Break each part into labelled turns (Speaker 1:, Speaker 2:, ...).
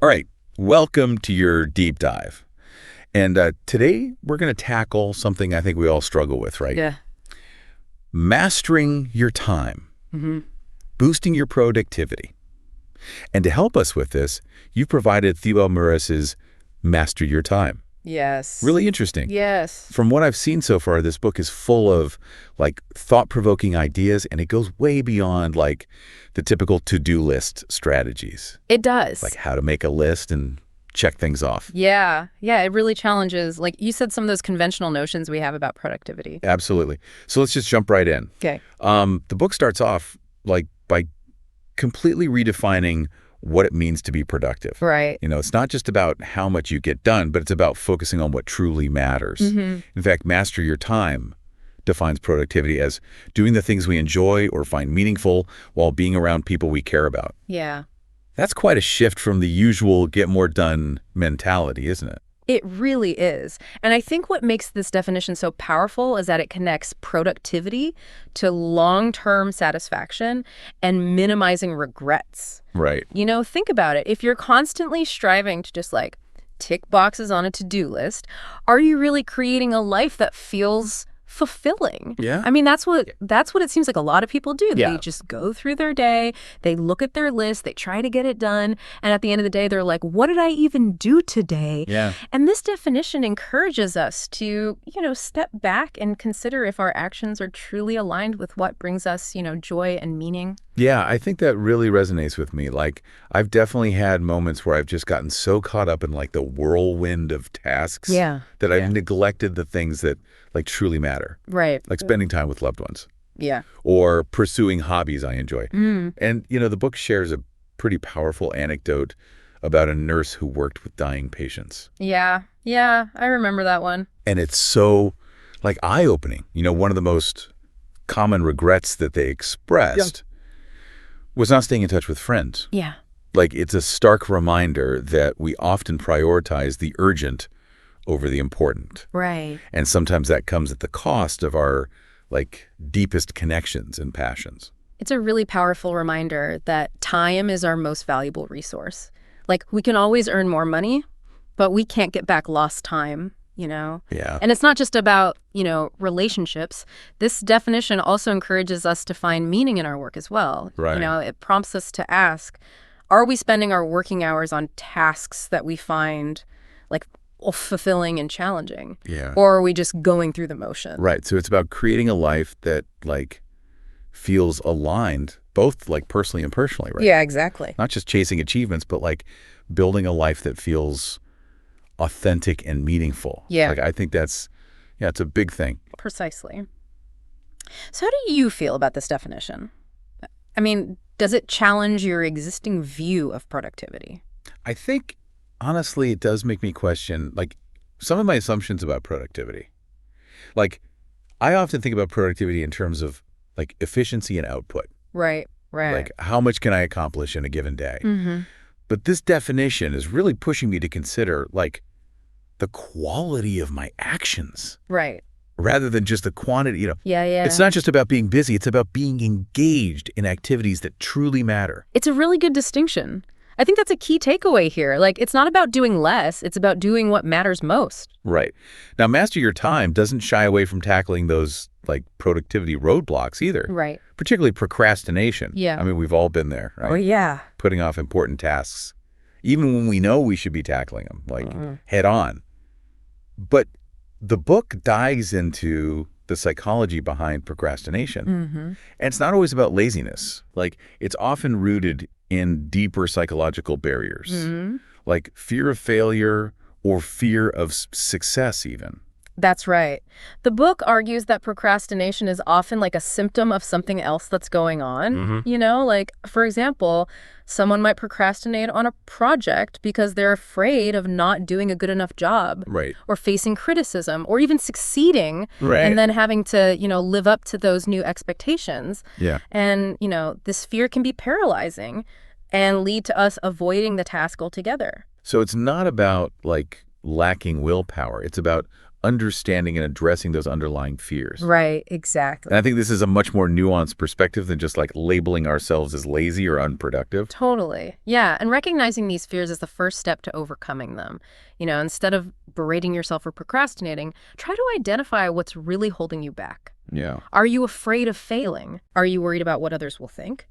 Speaker 1: All right, welcome to your deep dive. And today we're going to tackle something I think we all struggle with, right?
Speaker 2: Yeah.
Speaker 1: Mastering your time, boosting your productivity. And to help us with this, you've provided Thibaut Meurisse's Master Your Time.
Speaker 2: Yes.
Speaker 1: Really interesting.
Speaker 2: Yes.
Speaker 1: From what I've seen so far, this book is full of like thought-provoking ideas, and it goes way beyond like the typical to-do list strategies.
Speaker 2: It does.
Speaker 1: Like how to make a list and check things off.
Speaker 2: Yeah. Yeah, it really challenges, like you said, some of those conventional notions we have about productivity.
Speaker 1: Absolutely. So let's just jump right in.
Speaker 2: Okay.
Speaker 1: The book starts off like by completely redefining what it means to be productive.
Speaker 2: Right.
Speaker 1: You know, it's not just about how much you get done, but it's about focusing on what truly matters. In fact, Master Your Time defines productivity as doing the things we enjoy or find meaningful while being around people we care about.
Speaker 2: Yeah.
Speaker 1: That's quite a shift from the usual get more done mentality, isn't it?
Speaker 2: It really is. And I think what makes this definition so powerful is that it connects productivity to long-term satisfaction and minimizing regrets.
Speaker 1: Right.
Speaker 2: You know, think about it. If you're constantly striving to just like tick boxes on a to-do list, are you really creating a life that feels fulfilling?
Speaker 1: Yeah.
Speaker 2: I mean, that's what it seems like a lot of people do.
Speaker 1: Yeah.
Speaker 2: They just go through their day, they look at their list, they try to get it done, and at the end of the day, they're like, what did I even do today?
Speaker 1: Yeah.
Speaker 2: And this definition encourages us to, you know, step back and consider if our actions are truly aligned with what brings us, you know, joy and meaning.
Speaker 1: Yeah, I think that really resonates with me. Like, I've definitely had moments where I've just gotten so caught up in like the whirlwind of tasks that I've neglected the things that like truly matter.
Speaker 2: Right.
Speaker 1: Like spending time with loved ones.
Speaker 2: Yeah.
Speaker 1: Or pursuing hobbies I enjoy. And, you know, the book shares a pretty powerful anecdote about a nurse who worked with dying patients.
Speaker 2: Yeah. Yeah. I remember that one.
Speaker 1: And it's so like eye-opening. You know, one of the most common regrets that they expressed was not staying in touch with friends.
Speaker 2: Yeah.
Speaker 1: Like, it's a stark reminder that we often prioritize the urgent over the important.
Speaker 2: Right.
Speaker 1: And sometimes that comes at the cost of our, like, deepest connections and passions.
Speaker 2: It's a really powerful reminder that time is our most valuable resource. Like, we can always earn more money, but we can't get back lost time, you know?
Speaker 1: Yeah.
Speaker 2: And it's not just about, you know, relationships. This definition also encourages us to find meaning in our work as well.
Speaker 1: Right.
Speaker 2: You know, it prompts us to ask, are we spending our working hours on tasks that we find, like, fulfilling and challenging?
Speaker 1: Yeah.
Speaker 2: Or are we just going through the motion?
Speaker 1: Right. So it's about creating a life that, like, feels aligned, both, like, personally and personally, right?
Speaker 2: Yeah, exactly.
Speaker 1: Not just chasing achievements, but, like, building a life that feels authentic and meaningful.
Speaker 2: Yeah.
Speaker 1: Like, I think that's, it's a big thing.
Speaker 2: Precisely. So how do you feel about this definition? I mean, does it challenge your existing view of productivity?
Speaker 1: I think, honestly, it does make me question, like, some of my assumptions about productivity. Like, I often think about productivity in terms of, like, efficiency and output.
Speaker 2: Right, right.
Speaker 1: Like, how much can I accomplish in a given day? But this definition is really pushing me to consider, like, the quality of my actions.
Speaker 2: Right.
Speaker 1: Rather than just the quantity, you know.
Speaker 2: Yeah.
Speaker 1: It's not just about being busy. It's about being engaged in activities that truly matter.
Speaker 2: It's a really good distinction. I think that's a key takeaway here. Like, it's not about doing less. It's about doing what matters most.
Speaker 1: Right. Now, Master Your Time doesn't shy away from tackling those, like, productivity roadblocks either.
Speaker 2: Right.
Speaker 1: Particularly procrastination.
Speaker 2: Yeah.
Speaker 1: I mean, we've all been there, right?
Speaker 2: Oh, yeah.
Speaker 1: Putting off important tasks, even when we know we should be tackling them, like, head on. But the book dives into the psychology behind procrastination. And it's not always about laziness. Like, it's often rooted in deeper psychological barriers, like fear of failure or fear of success even.
Speaker 2: That's right. The book argues that procrastination is often like a symptom of something else that's going on. You know, like, for example, someone might procrastinate on a project because they're afraid of not doing a good enough job.
Speaker 1: Right.
Speaker 2: Or facing criticism or even succeeding.
Speaker 1: Right.
Speaker 2: And then having to, you know, live up to those new expectations.
Speaker 1: Yeah.
Speaker 2: And, you know, this fear can be paralyzing and lead to us avoiding the task altogether.
Speaker 1: So it's not about, like, lacking willpower. It's about understanding and addressing those underlying fears.
Speaker 2: Right, exactly.
Speaker 1: And I think this is a much more nuanced perspective than just like labeling ourselves as lazy or unproductive.
Speaker 2: Totally. Yeah, and recognizing these fears is the first step to overcoming them. Instead of berating yourself for procrastinating, try to identify what's really holding you back.
Speaker 1: Yeah.
Speaker 2: Are you afraid of failing? Are you worried about what others will think?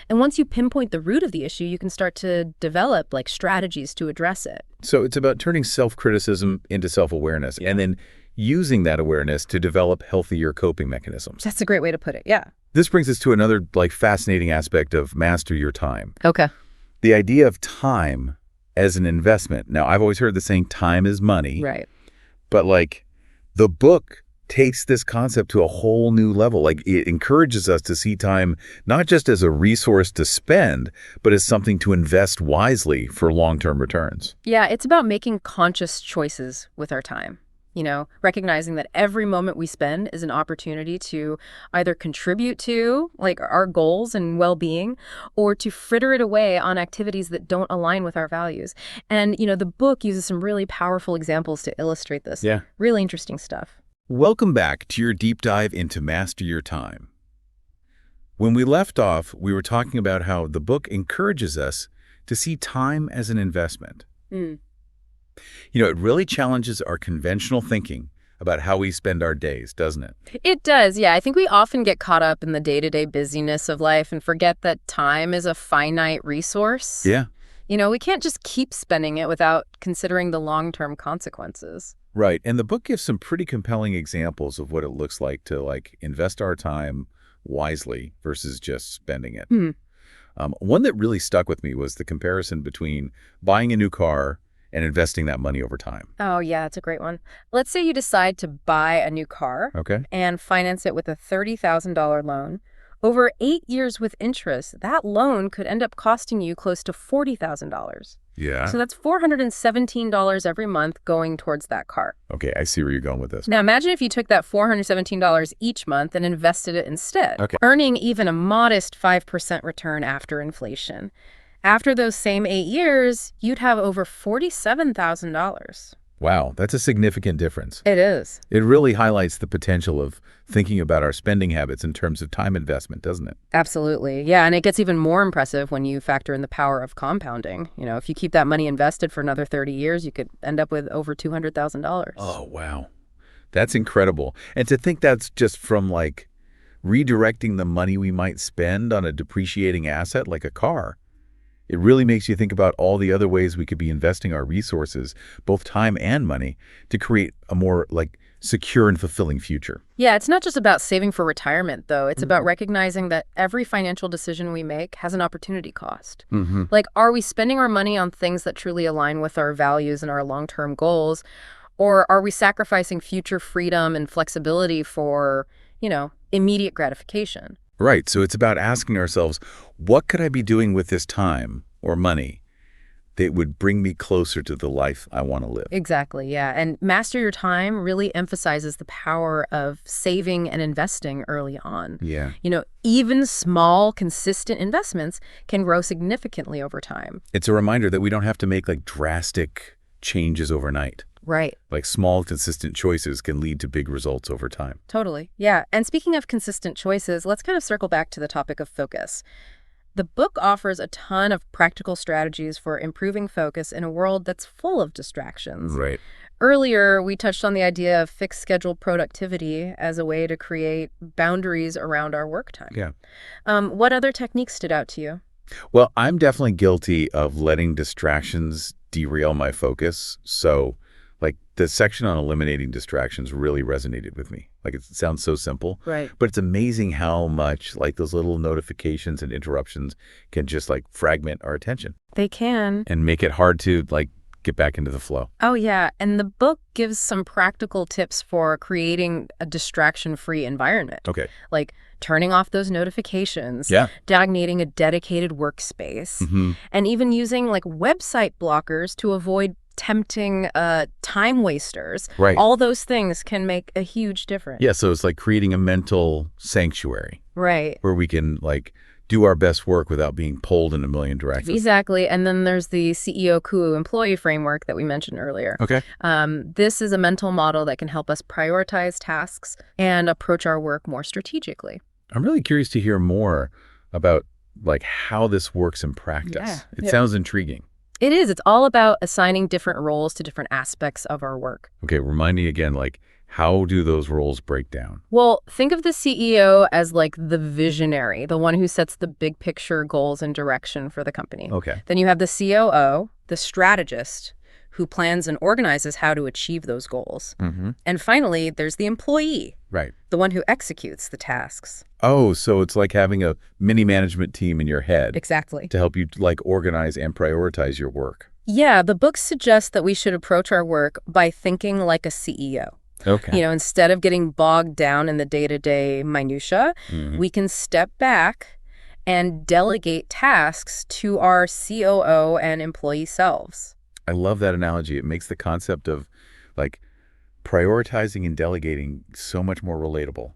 Speaker 2: And once you pinpoint the root of the issue, you can start to develop strategies to address it.
Speaker 1: So it's about turning self-criticism into self-awareness and then using that awareness to develop healthier coping mechanisms.
Speaker 2: That's a great way to put it, yeah.
Speaker 1: This brings us to another fascinating aspect of master your time.
Speaker 2: Okay.
Speaker 1: The idea of time as an investment. Now, I've always heard the saying time is money.
Speaker 2: Right.
Speaker 1: But the book takes this concept to a whole new level. It encourages us to see time not just as a resource to spend, but as something to invest wisely for long-term returns.
Speaker 2: Yeah, it's about making conscious choices with our time. Recognizing that every moment we spend is an opportunity to either contribute to our goals and well-being or to fritter it away on activities that don't align with our values. And, the book uses some really powerful examples to illustrate this.
Speaker 1: Yeah.
Speaker 2: Really interesting stuff.
Speaker 1: Welcome back to your deep dive into Master Your Time. When we left off, we were talking about how the book encourages us to see time as an investment. It really challenges our conventional thinking about how we spend our days, doesn't it?
Speaker 2: It does, yeah. I think we often get caught up in the day-to-day busyness of life and forget that time is a finite resource.
Speaker 1: Yeah.
Speaker 2: We can't just keep spending it without considering the long-term consequences.
Speaker 1: Right. And the book gives some pretty compelling examples of what it looks like to invest our time wisely versus just spending it. One that really stuck with me was the comparison between buying a new car and investing that money over time.
Speaker 2: Oh, yeah, that's a great one. Let's say you decide to buy a new car and finance it with a $30,000 loan. Over 8 years with interest, that loan could end up costing you close to $40,000.
Speaker 1: Yeah.
Speaker 2: So that's $417 every month going towards that car.
Speaker 1: Okay, I see where you're going with this.
Speaker 2: Now imagine if you took that $417 each month and invested it instead, earning even a modest 5% return after inflation. After those same 8 years, you'd have over $47,000.
Speaker 1: Wow, that's a significant difference.
Speaker 2: It is.
Speaker 1: It really highlights the potential of thinking about our spending habits in terms of time investment, doesn't it?
Speaker 2: Absolutely. Yeah, and it gets even more impressive when you factor in the power of compounding. If you keep that money invested for another 30 years, you could end up with over $200,000.
Speaker 1: Oh, wow. That's incredible. And to think that's just from redirecting the money we might spend on a depreciating asset like a car. It really makes you think about all the other ways we could be investing our resources, both time and money, to create a more secure and fulfilling future.
Speaker 2: Yeah, it's not just about saving for retirement, though. It's about recognizing that every financial decision we make has an opportunity cost. Are we spending our money on things that truly align with our values and our long-term goals? Or are we sacrificing future freedom and flexibility for, immediate gratification?
Speaker 1: Right. So it's about asking ourselves, what could I be doing with this time or money that would bring me closer to the life I want to live?
Speaker 2: Exactly, yeah. And Master Your Time really emphasizes the power of saving and investing early on.
Speaker 1: Yeah.
Speaker 2: Even small, consistent investments can grow significantly over time.
Speaker 1: It's a reminder that we don't have to make drastic changes overnight.
Speaker 2: Right.
Speaker 1: Small, consistent choices can lead to big results over time.
Speaker 2: Totally. Yeah. And speaking of consistent choices, let's kind of circle back to the topic of focus. The book offers a ton of practical strategies for improving focus in a world that's full of distractions.
Speaker 1: Right.
Speaker 2: Earlier, we touched on the idea of fixed schedule productivity as a way to create boundaries around our work time.
Speaker 1: Yeah.
Speaker 2: What other techniques stood out to you?
Speaker 1: Well, I'm definitely guilty of letting distractions derail my focus. So the section on eliminating distractions really resonated with me. It sounds so simple.
Speaker 2: Right.
Speaker 1: But it's amazing how much those little notifications and interruptions can just fragment our attention.
Speaker 2: They can.
Speaker 1: And make it hard to get back into the flow.
Speaker 2: Oh, yeah. And the book gives some practical tips for creating a distraction-free environment.
Speaker 1: Okay.
Speaker 2: Turning off those notifications, designating a dedicated workspace, and even using website blockers to avoid tempting time wasters.
Speaker 1: Right.
Speaker 2: All those things can make a huge difference.
Speaker 1: Yeah, so it's creating a mental sanctuary.
Speaker 2: Right.
Speaker 1: Where we can do our best work without being pulled in a million directions.
Speaker 2: Exactly. And then there's the CEO Ku employee framework that we mentioned earlier.
Speaker 1: Okay.
Speaker 2: This is a mental model that can help us prioritize tasks and approach our work more strategically.
Speaker 1: I'm really curious to hear more about like how this works in practice. It sounds intriguing.
Speaker 2: It is. It's all about assigning different roles to different aspects of our work.
Speaker 1: Okay, remind me again, like, how do those roles break down?
Speaker 2: Well, think of the CEO as like the visionary, the one who sets the big picture goals and direction for the company.
Speaker 1: Okay.
Speaker 2: Then you have the COO, the strategist, who plans and organizes how to achieve those goals. And finally, there's the employee,
Speaker 1: Right.
Speaker 2: the one who executes the tasks.
Speaker 1: Oh, so it's like having a mini management team in your head.
Speaker 2: Exactly.
Speaker 1: To help you like organize and prioritize your work.
Speaker 2: Yeah, the book suggests that we should approach our work by thinking like a CEO.
Speaker 1: Okay.
Speaker 2: You know, instead of getting bogged down in the day-to-day minutia, we can step back and delegate tasks to our COO and employee selves.
Speaker 1: I love that analogy. It makes the concept of like prioritizing and delegating so much more relatable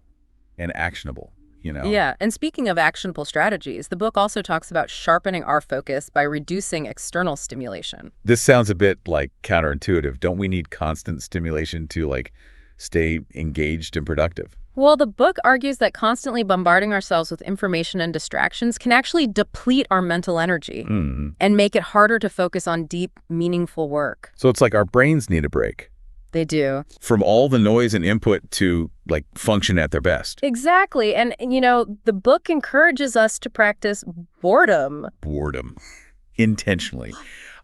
Speaker 1: and actionable, you know?
Speaker 2: Yeah, and speaking of actionable strategies, the book also talks about sharpening our focus by reducing external stimulation.
Speaker 1: This sounds a bit like counterintuitive. Don't we need constant stimulation to like stay engaged and productive?
Speaker 2: Well, the book argues that constantly bombarding ourselves with information and distractions can actually deplete our mental energy and make it harder to focus on deep, meaningful work.
Speaker 1: So it's like our brains need a break.
Speaker 2: They do.
Speaker 1: From all the noise and input to like function at their best.
Speaker 2: Exactly. And, you know, the book encourages us to practice boredom.
Speaker 1: Boredom. Intentionally.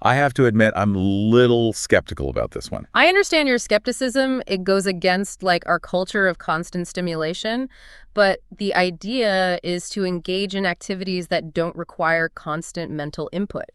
Speaker 1: I have to admit, I'm a little skeptical about this one.
Speaker 2: I understand your skepticism. It goes against like our culture of constant stimulation. But the idea is to engage in activities that don't require constant mental input.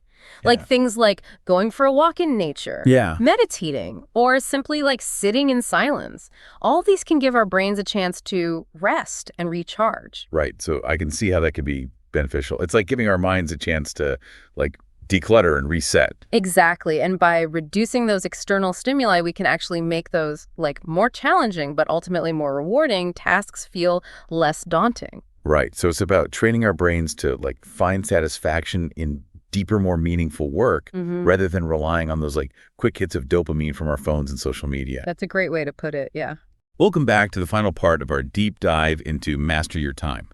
Speaker 2: Like things like going for a walk in nature, meditating, or simply like sitting in silence. All these can give our brains a chance to rest and recharge.
Speaker 1: Right. So I can see how that could be beneficial. It's like giving our minds a chance to like declutter and reset.
Speaker 2: Exactly. And by reducing those external stimuli, we can actually make those like more challenging, but ultimately more rewarding tasks feel less daunting.
Speaker 1: Right. So it's about training our brains to like find satisfaction in deeper, more meaningful work rather than relying on those like quick hits of dopamine from our phones and social media.
Speaker 2: That's a great way to put it. Yeah.
Speaker 1: Welcome back to the final part of our deep dive into Master Your Time.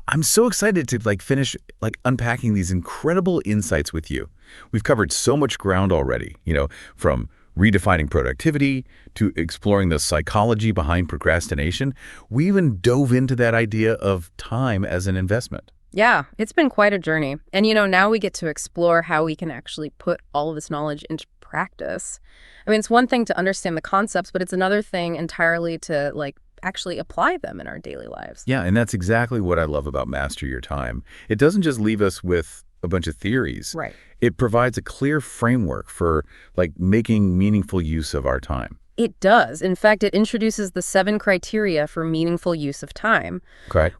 Speaker 1: I'm so excited to like finish like unpacking these incredible insights with you. We've covered so much ground already, you know, from redefining productivity to exploring the psychology behind procrastination. We even dove into that idea of time as an investment.
Speaker 2: Yeah, it's been quite a journey. And, you know, now we get to explore how we can actually put all of this knowledge into practice. I mean, it's one thing to understand the concepts, but it's another thing entirely to like actually apply them in our daily lives.
Speaker 1: Yeah, and that's exactly what I love about Master Your Time. It doesn't just leave us with a bunch of theories.
Speaker 2: Right.
Speaker 1: It provides a clear framework for like making meaningful use of our time.
Speaker 2: It does. In fact, it introduces the 7 criteria for meaningful use of time,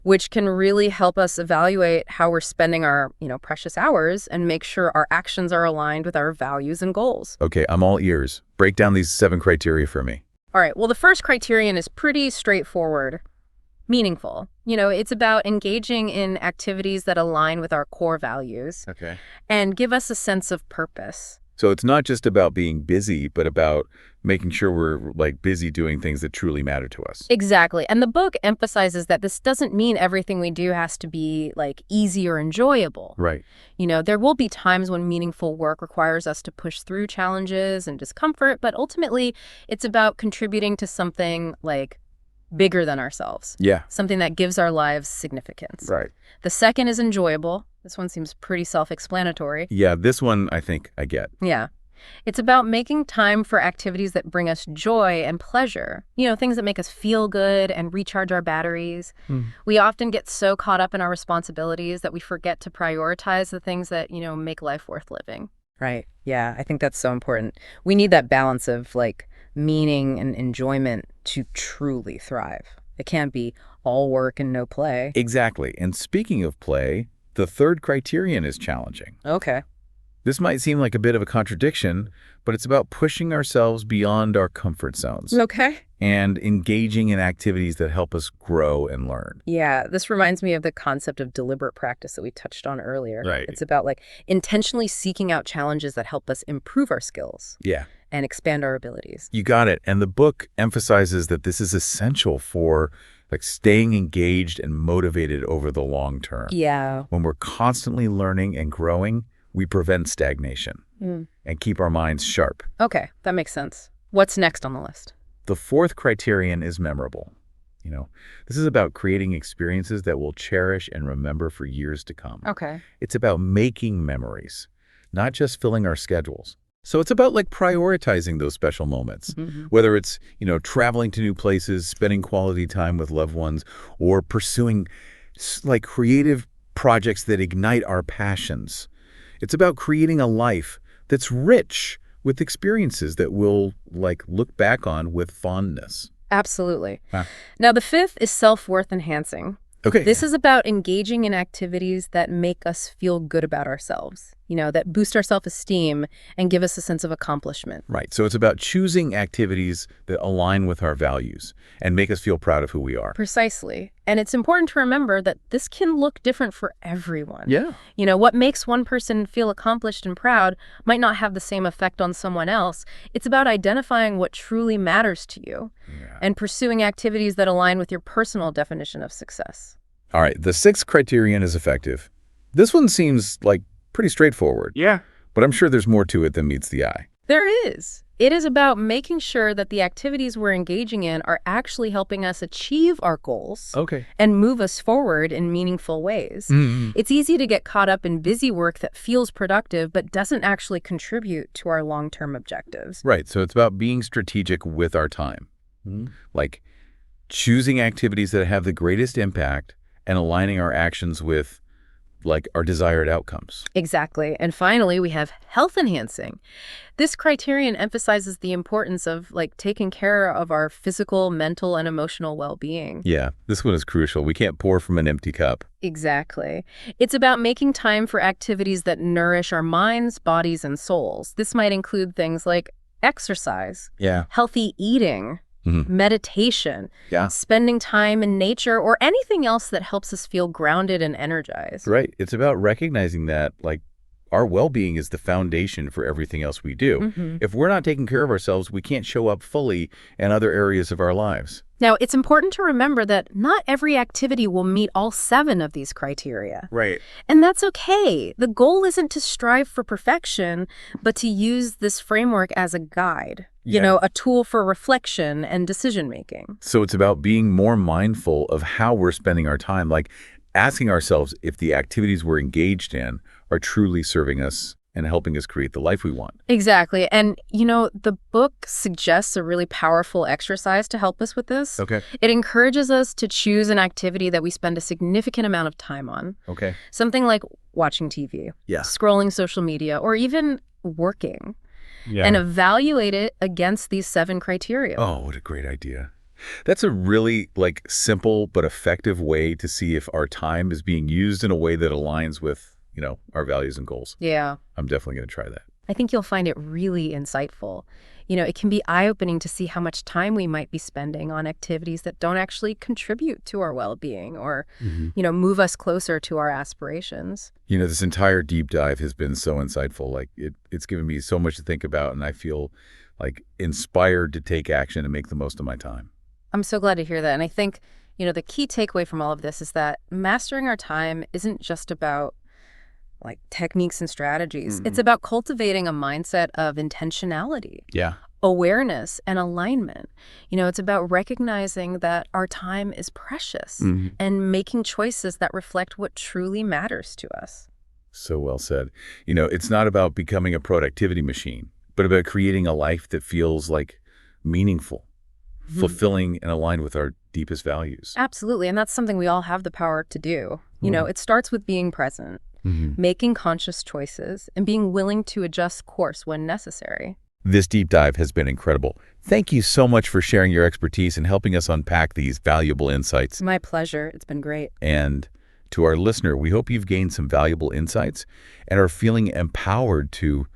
Speaker 2: which can really help us evaluate how we're spending our, you know, precious hours and make sure our actions are aligned with our values and goals.
Speaker 1: Okay, I'm all ears. Break down these 7 criteria for me.
Speaker 2: All right. Well, the first criterion is pretty straightforward. Meaningful. You know, it's about engaging in activities that align with our core values and give us a sense of purpose.
Speaker 1: So it's not just about being busy, but about making sure we're like busy doing things that truly matter to us.
Speaker 2: Exactly. And the book emphasizes that this doesn't mean everything we do has to be like easy or enjoyable.
Speaker 1: Right.
Speaker 2: You know, there will be times when meaningful work requires us to push through challenges and discomfort, but ultimately it's about contributing to something like bigger than ourselves.
Speaker 1: Yeah.
Speaker 2: Something that gives our lives significance.
Speaker 1: Right.
Speaker 2: The second is enjoyable. This one seems pretty self-explanatory.
Speaker 1: Yeah, this one I think I get.
Speaker 2: Yeah. It's about making time for activities that bring us joy and pleasure. You know, things that make us feel good and recharge our batteries. We often get so caught up in our responsibilities that we forget to prioritize the things that, you know, make life worth living. Right. Yeah, I think that's so important. We need that balance of like meaning and enjoyment to truly thrive. It can't be all work and no play.
Speaker 1: Exactly. And speaking of play, the third criterion is challenging.
Speaker 2: Okay.
Speaker 1: This might seem like a bit of a contradiction, but it's about pushing ourselves beyond our comfort zones.
Speaker 2: Okay.
Speaker 1: And engaging in activities that help us grow and learn.
Speaker 2: Yeah, this reminds me of the concept of deliberate practice that we touched on earlier.
Speaker 1: Right.
Speaker 2: It's about like intentionally seeking out challenges that help us improve our skills.
Speaker 1: Yeah.
Speaker 2: And expand our abilities.
Speaker 1: You got it. And the book emphasizes that this is essential for like staying engaged and motivated over the long term.
Speaker 2: Yeah.
Speaker 1: When we're constantly learning and growing, we prevent stagnation and keep our minds sharp.
Speaker 2: Okay, that makes sense. What's next on the list?
Speaker 1: The fourth criterion is memorable. This is about creating experiences that we'll cherish and remember for years to come.
Speaker 2: Okay.
Speaker 1: It's about making memories, not just filling our schedules. So it's about like prioritizing those special moments, whether it's, traveling to new places, spending quality time with loved ones, or pursuing like creative projects that ignite our passions. It's about creating a life that's rich with experiences that we'll like look back on with fondness.
Speaker 2: Absolutely. Now, the fifth is self-worth enhancing.
Speaker 1: Okay.
Speaker 2: This is about engaging in activities that make us feel good about ourselves, that boost our self-esteem and give us a sense of accomplishment.
Speaker 1: Right. So it's about choosing activities that align with our values and make us feel proud of who we are.
Speaker 2: Precisely. And it's important to remember that this can look different for everyone.
Speaker 1: Yeah.
Speaker 2: What makes one person feel accomplished and proud might not have the same effect on someone else. It's about identifying what truly matters to you and pursuing activities that align with your personal definition of success.
Speaker 1: All right. The sixth criterion is effective. This one seems like pretty straightforward.
Speaker 3: Yeah.
Speaker 1: But I'm sure there's more to it than meets the eye.
Speaker 2: There is. It is about making sure that the activities we're engaging in are actually helping us achieve our goals and move us forward in meaningful ways. It's easy to get caught up in busy work that feels productive but doesn't actually contribute to our long-term objectives.
Speaker 1: Right. So it's about being strategic with our time. Like choosing activities that have the greatest impact and aligning our actions with like our desired outcomes.
Speaker 2: Exactly. And finally, we have health enhancing. This criterion emphasizes the importance of like taking care of our physical, mental, and emotional well-being.
Speaker 1: Yeah, this one is crucial. We can't pour from an empty cup.
Speaker 2: Exactly. It's about making time for activities that nourish our minds, bodies, and souls. This might include things like exercise, healthy eating, meditation, spending time in nature, or anything else that helps us feel grounded and energized.
Speaker 1: Right. It's about recognizing that, like, our well-being is the foundation for everything else we do. If we're not taking care of ourselves, we can't show up fully in other areas of our lives.
Speaker 2: Now, it's important to remember that not every activity will meet all 7 of these criteria.
Speaker 1: Right.
Speaker 2: And that's okay. The goal isn't to strive for perfection, but to use this framework as a guide, a tool for reflection and decision-making.
Speaker 1: So it's about being more mindful of how we're spending our time, like asking ourselves if the activities we're engaged in are truly serving us and helping us create the life we want.
Speaker 2: Exactly. And, the book suggests a really powerful exercise to help us with this.
Speaker 1: Okay.
Speaker 2: It encourages us to choose an activity that we spend a significant amount of time on.
Speaker 1: Okay.
Speaker 2: Something like watching TV, scrolling social media, or even working. And evaluate it against these 7 criteria.
Speaker 1: Oh, what a great idea. That's a really simple but effective way to see if our time is being used in a way that aligns with, our values and goals.
Speaker 2: Yeah.
Speaker 1: I'm definitely going to try that.
Speaker 2: I think you'll find it really insightful. It can be eye-opening to see how much time we might be spending on activities that don't actually contribute to our well-being or, move us closer to our aspirations.
Speaker 1: This entire deep dive has been so insightful. It's given me so much to think about, and I feel inspired to take action and make the most of my time.
Speaker 2: I'm so glad to hear that. And I think, the key takeaway from all of this is that mastering our time isn't just about techniques and strategies. It's about cultivating a mindset of intentionality, awareness, and alignment. It's about recognizing that our time is precious and making choices that reflect what truly matters to us.
Speaker 1: So well said. It's not about becoming a productivity machine, but about creating a life that feels meaningful, fulfilling, and aligned with our deepest values.
Speaker 2: Absolutely. And that's something we all have the power to do. It starts with being present, making conscious choices, and being willing to adjust course when necessary.
Speaker 1: This deep dive has been incredible. Thank you so much for sharing your expertise and helping us unpack these valuable insights.
Speaker 2: My pleasure. It's been great.
Speaker 1: And To our listener, we hope you've gained some valuable insights and are feeling empowered to,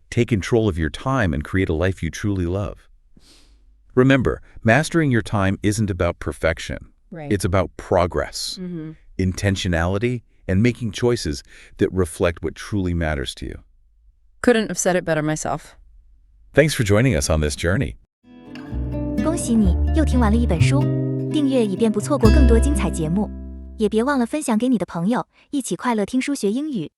Speaker 1: take control of your time and create a life you truly love. Remember, mastering your time isn't about perfection.
Speaker 2: Right.
Speaker 1: It's about progress, intentionality, and making choices that reflect what truly matters to you.
Speaker 2: Couldn't have said it better myself.
Speaker 1: Thanks for joining us on this journey.
Speaker 3: 恭喜你又听完了一本书，订阅以便不错过更多精彩节目，也别忘了分享给你的朋友，一起快乐听书学英语。